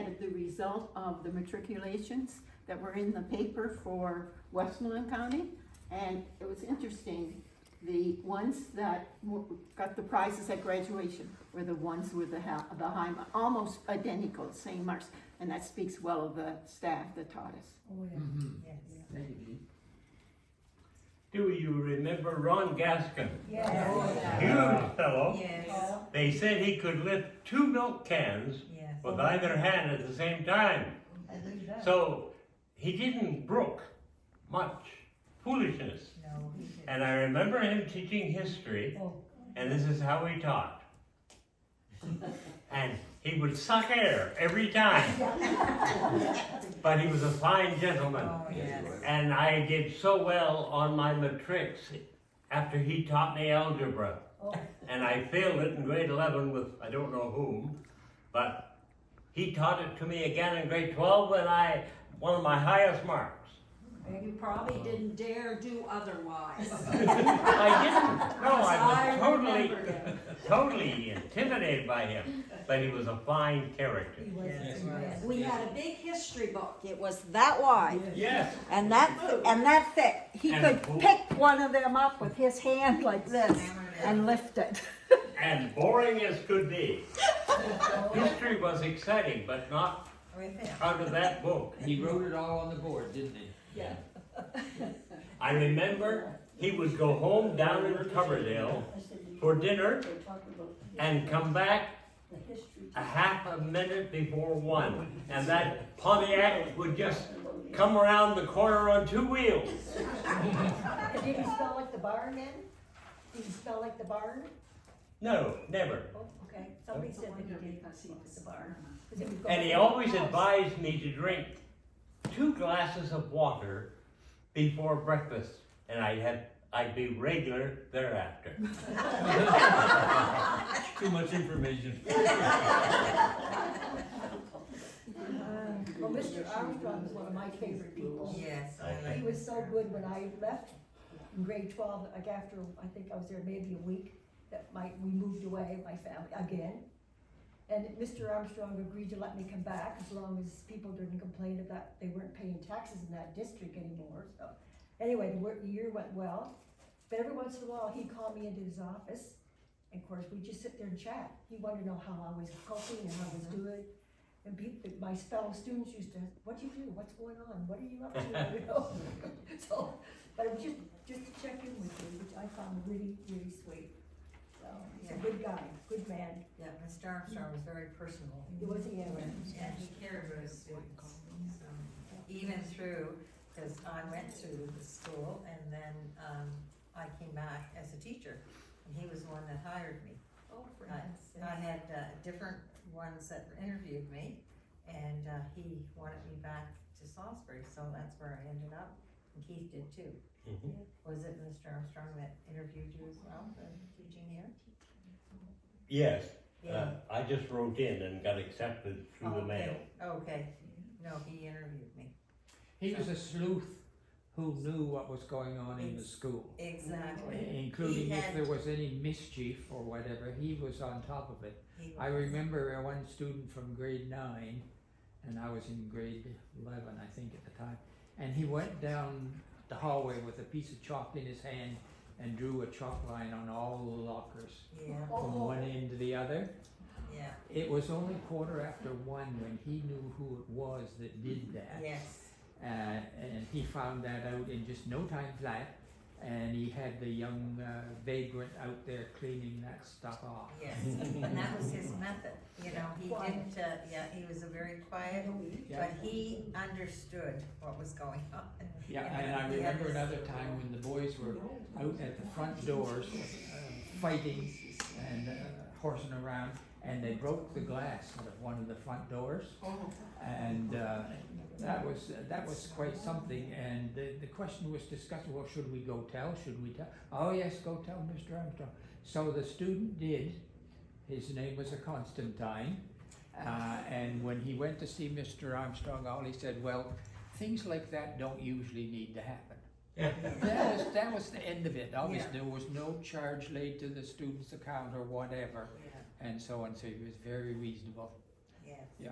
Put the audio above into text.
at the result of the matriculations that were in the paper for Westmoreland County, and it was interesting. The ones that got the prizes at graduation were the ones with the high, almost identical, same marks, and that speaks well of the staff that taught us. Oh, yeah. Mm-hmm. Yes. Thank you. Do you remember Ron Gaskin? Yes. Huge fellow. Yes. Oh, They said he could lift 2 milk cans Yes. with either hand at the same time. I believe that. So he didn't brook much foolishness. No, he didn't. And I remember him teaching history, Oh, and this is how he taught. And he would suck air every time. But he was a fine gentleman. Oh, yes. And I did so well on my matrics after he taught me algebra. oh, And I failed it in grade 11 with I don't know whom, but he taught it to me again in grade 12 when I one of my highest marks. You probably didn't dare do otherwise. I didn't. No, I was remember him. totally intimidated by him. But he was a fine character. he was. Yes, Yes. We had a big history book. It was that wide Yes. and that thick. He And could cool. pick one of them up with his hand like this and lift it. And boring as could be. History was exciting, but not With him. out of that book. He wrote it all on the board, didn't he? Yeah. I remember he would go home down in Coverdale for dinner and come back a half a minute before 1. And that Pontiac would just come around the corner on 2 wheels. Did he smell like the barn then? Did he smell like the barn? No, never. Oh, okay. Somebody said that he did smell like the barn. 'Cause it would go And he in the always house. advised me to drink 2 glasses of water before breakfast. And I'd be regular thereafter. Too much information. Well, Mr. Armstrong was one of my favorite people. Yes. He was so good when I left in grade 12, like after, I think I was there maybe a week, that we moved away, my family, again. And Mr. Armstrong agreed to let me come back as long as people didn't complain that they weren't paying taxes in that district anymore, so. Anyway, the year went well, but every once in a while, he'd call me into his office, and of course, we'd just sit there and chat. He wanted to know how I was coping and how I was doing. And my fellow students used to, what do you do? What's going on? What are you up to? You know? So, but it was just to check in with you, which I found really, really sweet. So, he's a good guy, good man. Yeah, Mr. Armstrong was very personal. He was, yeah. And he cared for his students. So, even through, because I went to the school and then I came back as a teacher. And he was the one that hired me. Oh, for I heaven's sake. I had different ones that interviewed me, and he wanted me back to Salisbury, so that's where I ended up, and Keith did too. Mhm. Was it Mr. Armstrong that interviewed you as well, for teaching here? Yes. Yeah. I just wrote in and got accepted through the mail. Okay, no, he interviewed me. He was a sleuth who knew what was going on in the school. Exactly. Including He if had- there was any mischief or whatever, he was on top of it. He I was- remember one student from grade 9, and I was in grade 11, I think, at the time, and he went down the hallway with a piece of chalk in his hand and drew a chalk line on all the lockers Yeah, from one end to the other. yeah, It was only 1:15 when he knew who it was that did that. yes. And he found that out in just no time flat, and he had the young vagrant out there cleaning that stuff off. Yes, and that was his method, you know, he Quiet. didn't, he was a very quiet, Yeah. but he understood what was going on. Yeah, You know, and I he had remember this- another time when the boys were out at the front doors fighting and horsing around, and they broke the glass out of one of the front doors, and that was quite something. And the question was discussed: well, should we go tell? Should we tell? Oh yes, go tell Mr. Armstrong. So the student did. His name was a Constantine, and when he went to see Mr. Armstrong, all he said, well, things like that don't usually need to happen. That was the end of it. Obviously, there was no charge laid to the student's account or whatever, Yeah, and so on. So he was very reasonable. yes. Yeah.